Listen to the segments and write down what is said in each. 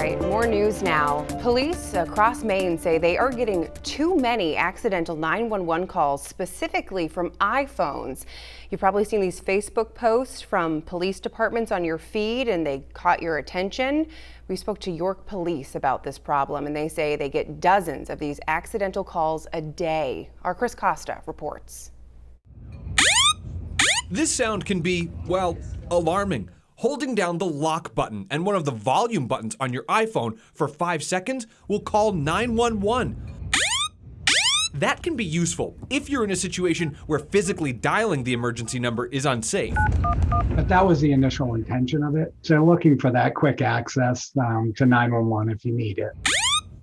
right, more news now. Police across Maine say they are getting too many accidental 911 calls, specifically from iPhones. You've probably seen these Facebook posts from police departments on your feed and they caught your attention. We spoke to York Police about this problem and they say they get dozens of these accidental calls a day. Our Chris Costa reports. This sound can be, well, alarming. Holding down the lock button and one of the volume buttons on your iPhone for 5 seconds will call 911. That can be useful if you're in a situation where physically dialing the emergency number is unsafe. But that was the initial intention of it. So looking for that quick access to 911 if you need it.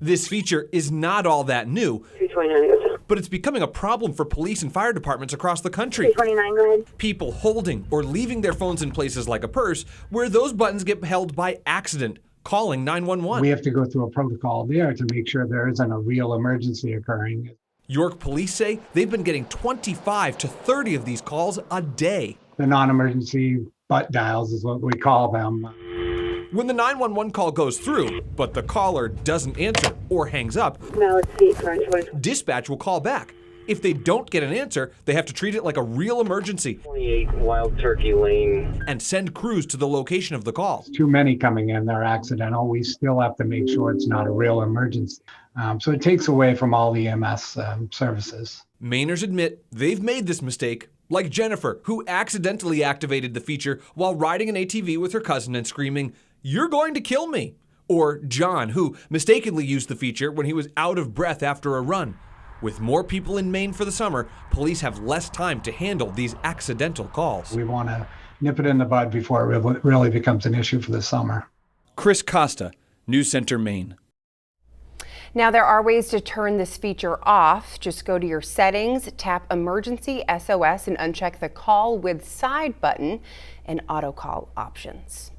This feature is not all that new, 229, but it's becoming a problem for police and fire departments across the country. 229, go ahead. People holding or leaving their phones in places like a purse where those buttons get held by accident, calling 911. We have to go through a protocol there to make sure there isn't a real emergency occurring. York police say they've been getting 25 to 30 of these calls a day. The non-emergency butt dials is what we call them. When the 911 call goes through, but the caller doesn't answer or hangs up, Mallet seat, French one. dispatch will call back. If they don't get an answer, they have to treat it like a real emergency 28 Wild Turkey Lane. and send crews to the location of the call. Too many coming in, they're accidental. We still have to make sure it's not a real emergency. So it takes away from all the EMS services. Mainers admit they've made this mistake, like Jennifer, who accidentally activated the feature while riding an ATV with her cousin and screaming, "You're going to kill me." Or John, who mistakenly used the feature when he was out of breath after a run. With more people in Maine for the summer, police have less time to handle these accidental calls. We want to nip it in the bud before it really becomes an issue for the summer. Chris Costa, News Center, Maine. Now, there are ways to turn this feature off. Just go to your settings, tap Emergency SOS, and uncheck the Call with Side button and auto call options.